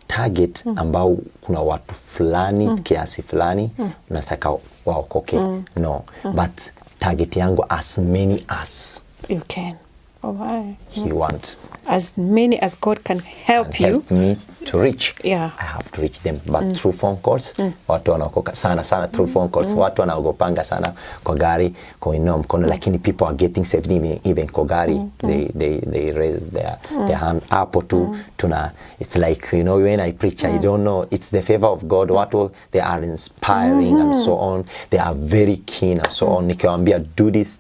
target ambao kuna watu fulani kiasi fulani nataka waokoke. No, but target yangu as many as you can. Alright. He want. As many as God can help help me to reach. Yeah. I have to reach them. But through phone calls, watu wanaokoka sana through phone calls. Watu wanaogopanga sana kwa gari, kuinua mkono, lakini people are getting saved even kwa gari. They raise their hand up to tuna. It's like, you know, when I preach, I don't know, it's the favor of God. Watu, they are inspiring and so on. They are very keen and so on. Nikiwaambia do this,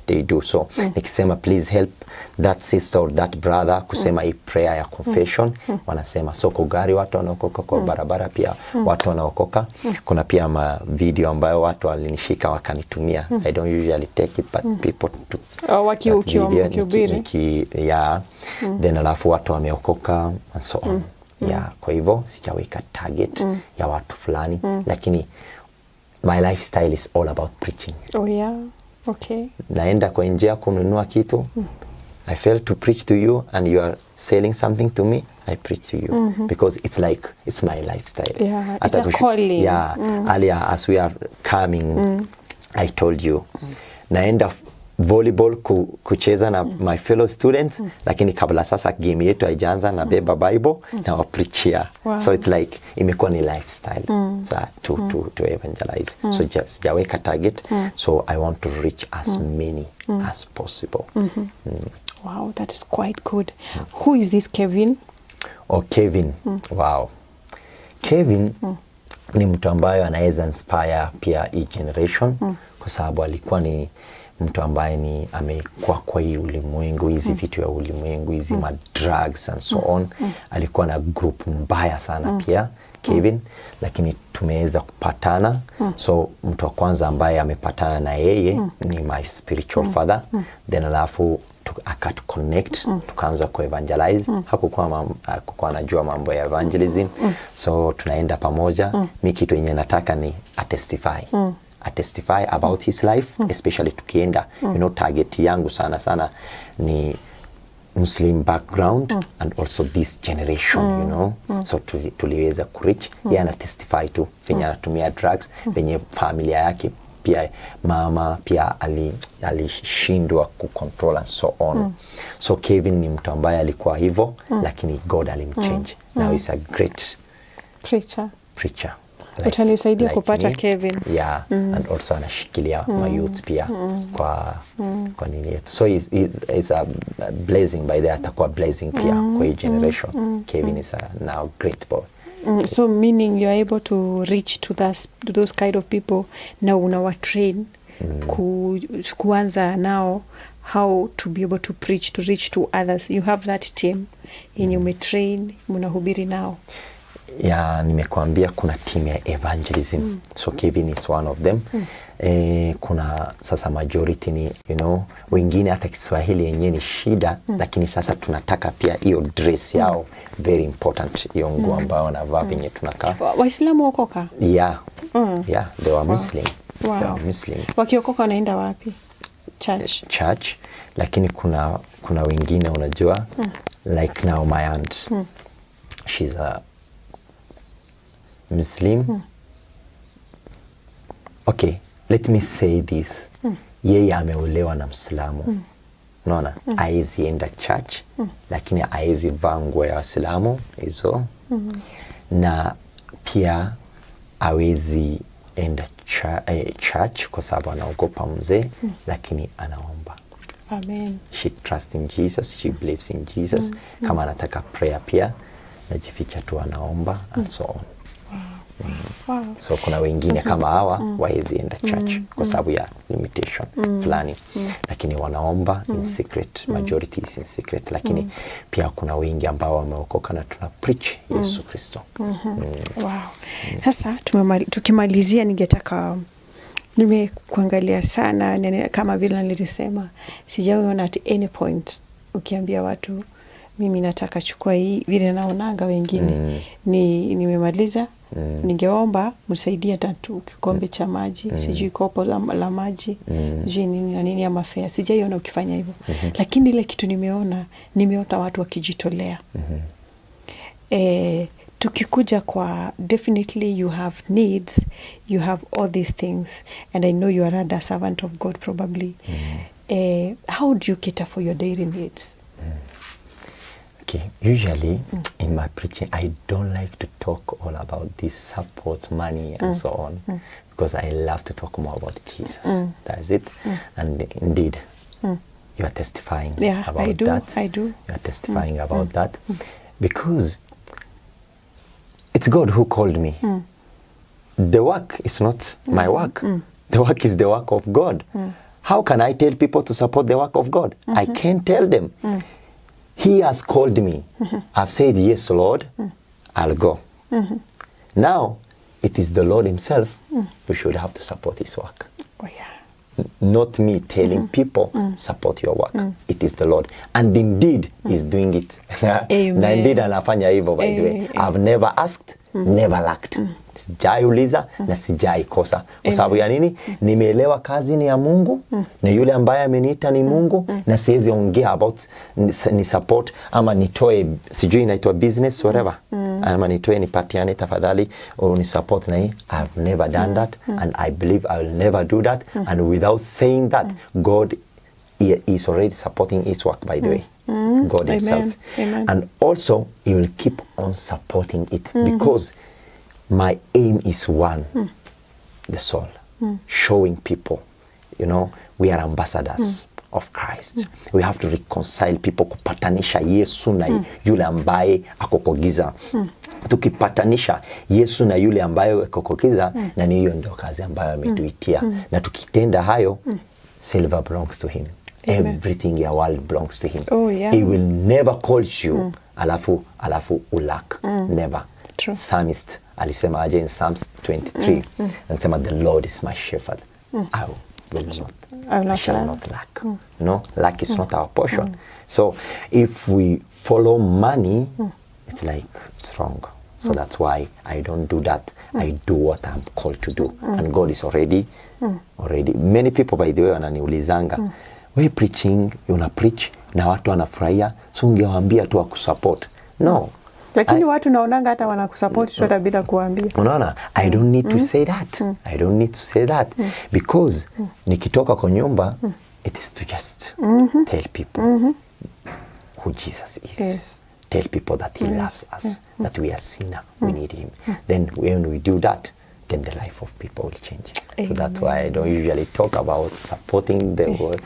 they do so. Nikisema please help that sister or that brother kusema hii prayer ya confession, wanasema. So kwa gari watu wanaokoka, kwa barabara pia watu wanaokoka. Kuna pia ma video ambayo watu walinishika wakanitumia. I don't usually take it, but people took wakiubiri. Yeah. Then alafu watu wameokoka and so on. Yeah, kwa hivyo sijaweka target ya watu fulani, lakini my lifestyle is all about preaching. Oh yeah. Okay. Naenda kwa njia kununua kitu. I fail to preach to you and you are selling something to me, I preach to you because it's like, it's my lifestyle. Yeah, it's a calling. Yeah, earlier as we are coming, I told you, naenda volleyball kucheza na my fellow students, lakini kabla sasa game yetu haijaanza na beba Bible na wa preachia. Wow. So it's like imekuwa ni lifestyle to evangelize. So just jaweka target, so I want to reach as many as possible. Wow, that is quite good. Who is this Kevin? Oh, Kevin. Wow. Kevin ni mtu ambaye anaweza inspire pia hii generation, kwa sababu alikuwa ni mtu ambaye ni amekuwa kwa hii ulimwengu, hizi vitu ya ulimwengu, hizi ma drugs and so on. Alikuwa na group mbaya sana pia Kevin, lakini tumeweza kupatana. So mtu wa kwanza ambaye amepatana na yeye ni my spiritual father. Then alafu akatu connect, tukaanza ku evangelize. Hakukuwa anajua mambo ya evangelism. So tunaenda pamoja. Mimi kitu yenye nataka ni testify about his life, especially tukienda, you know, target yangu sana ni Muslim background and also this generation, you know. So tuliweza kureach. Yeye ana testify tu venye anatumia drugs, venye familia yake pia mama pia alishindwa kucontrol and so on. So Kevin ni mtu ambaye alikuwa hivyo, lakini God alimchange. Now he's a great preacher. Utanisaidia kupata Kevin. Yeah, and also anashikilia youth pia kwa nini yetu. So is a blessing by the atakuwa blessing pia kwa hii generation. Kevin is a now great boy. So meaning you are able to reach to those kind of people now unawa train kuanza now how to be able to preach, to reach to others. You have that team yenye umetrain, mnahubiri nao. Yeah, nimekuambia kuna team ya evangelism. So Kevin is one of them. Kuna sasa majority ni, you know, wengine hata Kiswahili yenyewe ni shida, lakini sasa tunataka pia hiyo dress yao very important, hiyo nguo ambao wanavaa venye tunakaa. Waislamu wakoka? Yeah. Yeah, they were Muslim. Wow. They were Muslim. Wakiokoka wanaenda wapi? Church. Lakini kuna wengine unajua, like now my aunt, she's a Muslim. Okay, let me say this. Yeye ameolewa na Muislamu. Unaona? Haezi enda church, lakini haezi vaa nguo ya Waislamu hizo. Na pia hawezi enda church kwa sababu anaogopa mzee, lakini anaomba. Amen. She trusts in Jesus, she believes in Jesus. Kama anataka prayer pia, najificha tu anaomba and so on. Wow. So kuna wengine kama hawa waezi enda church kwa sababu ya limitation fulani, lakini wanaomba in secret. Majority is in secret, lakini pia kuna wengi ambao wameokoka na tuna preach Yesu Kristo. Wow. Sasa tukimalizia, ningetaka nimekuangalia sana kama vile nilisema, sijaona at any point ukiambia watu mimi nataka chukua hii vile naonanga wengine nimemaliza ningeomba msaidie hata tu kikombe cha maji, sijui kopo la maji, sijui nini na nini ama fare. Sijaiona ukifanya hivyo. Lakini ile kitu nimeona watu wakijitolea. Tukikuja kwa, definitely you have needs, you have all these things, and I know you are a servant of God probably. How do you cater for your daily needs? Okay, usually in my preaching, I don't like to talk all about this support, money, and so on, because I love to talk more about Jesus. That's it. And indeed, you are testifying about that. I do. You are testifying about that, because it's God who called me. The work is not my work. The work is the work of God. How can I tell people to support the work of God? I can't tell them. He has called me. I've said, yes, Lord, I'll go. Now, it is the Lord himself who should have to support his work. Oh, yeah. Not me telling people, support your work. It is the Lord. And indeed, he's doing it. Amen. Na indeed anafanya hivyo, by the way. I've never asked, never lacked. Sijai uliza na sijai kosa. Kwa sababu ya nini? Nimeelewa kazi ni ya Mungu, na yule ambaye ameniita ni Mungu, na siwezi ongea about ni support ama nitoe, sijui inaitwa business, whatever. Ama nitoe nipatiane tafadhali or ni support na hii. I've never done that, and I believe I will never do that. And without saying that, God is already supporting his work, by the way. God himself. Amen. And also, he will keep on supporting it, because my aim is one, the soul, showing people, you know, we are ambassadors of Christ. We have to reconcile people, kupatanisha Yesu na yule ambaye ako kwa giza. Tukipatanisha Yesu na yule ambaye ako kwa giza, na ni hiyo ndio kazi ambayo ametuitia. Na tukitenda hayo, silver belongs to him. Amen. Everything in your world belongs to him. Oh, yeah. He will never call you alafu ulak. Never. True. Psalmist alisema aje in Psalms 23. Alisema, the Lord is my shepherd. I shall not lack. No, lack is not our portion. So if we follow money, it's like it's wrong. So that's why I don't do that. I do what I'm called to do. And God is already. Many people, by the way, wananiulizanga, we preaching, una preach na watu wanafurahia, so ungewaambia tu wakusupport. No. Lakini watu naonanga hata wanakusupport tu hata bila kuambia. Unaona, I don't need to say that. I don't need to say that, because nikitoka kwa nyumba, it is to just tell people who Jesus is. Yes. Tell people that he loves us, that we are sinner, we need him. Then when we do that, then the life of people will change. Amen. So that's why I don't usually talk about supporting the world.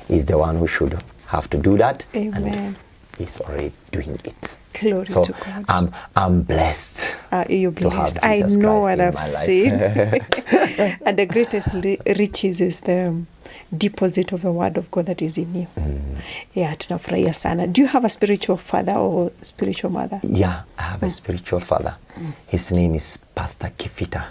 He's the one who should have to do that. Amen. And he's already doing it. Glory so to God. I'm blessed. You're blessed. I know what I've seen. And the greatest riches is the deposit of the word of God that is in you. Yeah, tunafurahia sana. Do you have a spiritual father or spiritual mother? Yeah, I have a spiritual father. His name is Pastor Kifita.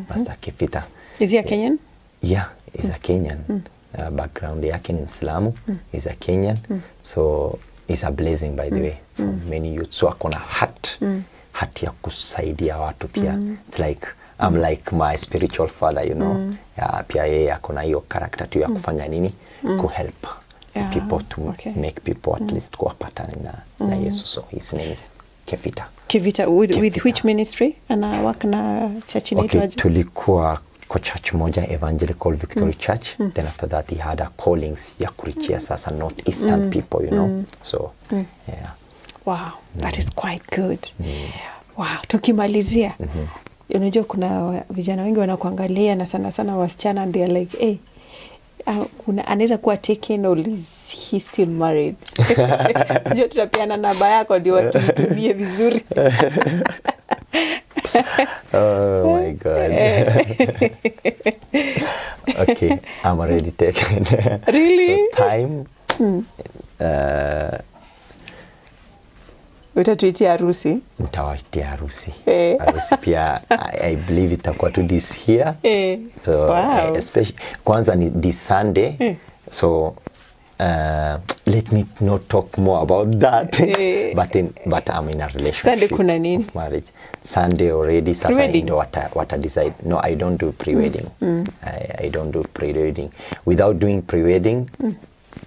Pastor Kifita. Is he a Kenyan? Yeah, he's a Kenyan. Background yake ni Mslamu. He's a Kenyan. So it's a blessing, by the way, for many youth. So akona heart ya kusaidia watu pia. It's like, I'm like my spiritual father, you know. Yeah, pia yeye akona hiyo character tu ya kufanya nini? Kuhelp people to make people at least kuwapatana na Yesu. So his name is Kifita. Kifita. With which ministry? Ana work na church inaitwa? Okay, tulikuwa kwa church moja, Evangelical Victory Church. Then after that he had a callings ya kurichia sasa northeastern people, you know. So yeah. Wow, that is quite good. Wow, tukimalizia. Unajua kuna vijana wengi wanakuangalia na sana sana wasichana, and they are like, hey, kuna anaweza kuwa taken or is he still married? Unajua tutapeana namba yako ndio wakitumie vizuri. Oh my God. Okay, I'm already taken. Really? So time. Utatuitia harusi? Nitawaitia harusi. Harusi pia, I believe itakuwa to this year. So, wow. Especially, kwanza ni this Sunday. So, let me not talk more about that. But I'm in a relationship. Sunday kuna nini? Marriage. Sunday already. Sasa ndo wata decide. No, I don't do pre-wedding. I don't do pre-wedding. Without doing pre-wedding,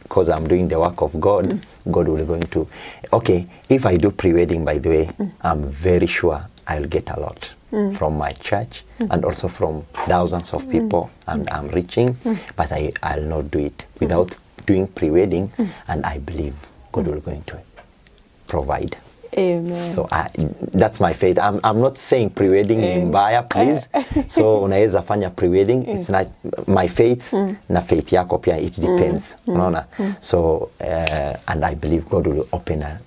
because I'm doing the work of God, God will going to... Okay, if I do pre-wedding, by the way, I'm very sure I'll get a lot from my church and also from thousands of people I'm reaching, but I'll not do it without doing pre-wedding, and I believe God will going to provide. Amen. So that's my faith. I'm not saying pre-wedding ni mbaya, please. So unaweza fanya pre-wedding, it's not my faith na faith yako pia, it depends. Unaona? So and I believe God will open a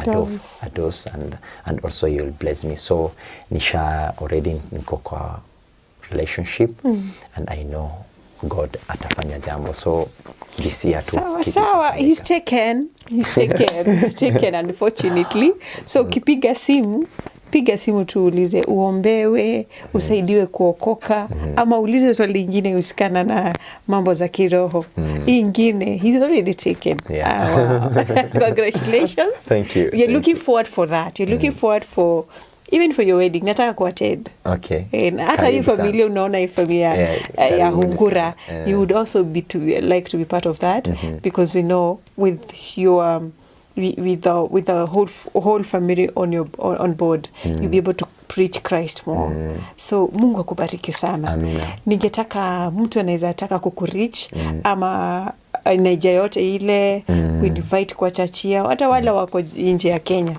doors and also you will bless me. So nisha already niko kwa relationship and I know God atafanya jambo. So this year too. Sawa, he's taken unfortunately. So ukipiga simu, piga simu tuulize uombewe, usaidiwe kuokoka, ama ulize swali lingine usikana na mambo za kiroho. Ingine, he's already taken. Yeah. Wow. Congratulations. Thank you. You're looking forward for that. You're looking forward for even for your wedding. Nataka kuattend. Okay. Hata hii familia unaona hii familia ya Hungura, you would also like to be part of that, because you know with your with the whole family on board, you'll be able to preach Christ more. So Mungu akubariki sana. Amina. Ningetaka mtu anaweza taka kukureach ama Nigeria yote ile we invite kwa chachi yao, hata wale wako nje ya Kenya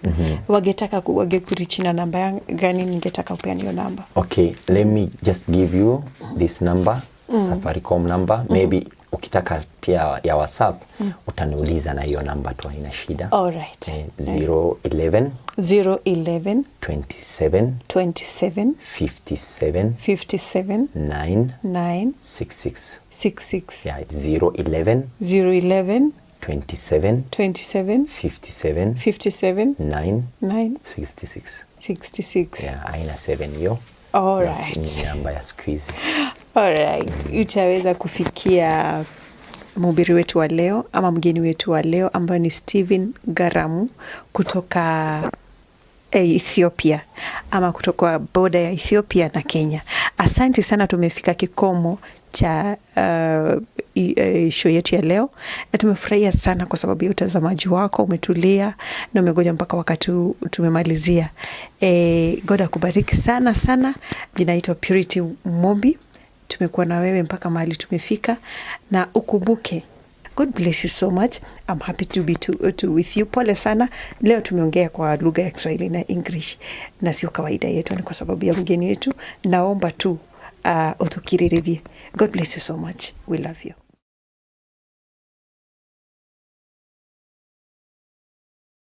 wangetaka wangekureach na namba gani? Ningetaka upeane hiyo namba. Okay, let me just give you this number, Safaricom number. Maybe ukitaka pia ya WhatsApp utaniuliza na hiyo namba tu, haina shida. All right. 011 27 57 57 9 66. Yeah, 011 27 57 9 66. Yeah, haina 7 hiyo. All right. Ni namba ya squeeze. All right. Utaweza kufikia mhubiri wetu wa leo ama mgeni wetu wa leo ambaye ni Stephen Garamu kutoka Ethiopia ama kutoka boda ya Ethiopia na Kenya. Asante sana, tumefika kikomo cha show yetu ya leo na tumefurahia sana kwa sababu ya utazamaji wako, umetulia na umegoja mpaka wakati tumemalizia. God akubariki sana sana. Jina naitwa Purity Mombi. Tumekuwa na wewe mpaka mahali tumefika, na ukumbuke, God bless you so much. I'm happy to be with you. Pole sana, leo tumeongea kwa lugha ya Kiswahili na English na sio kawaida yetu, ni kwa sababu ya mgeni wetu. Naomba tu utukiririe. God bless you so much. We love you.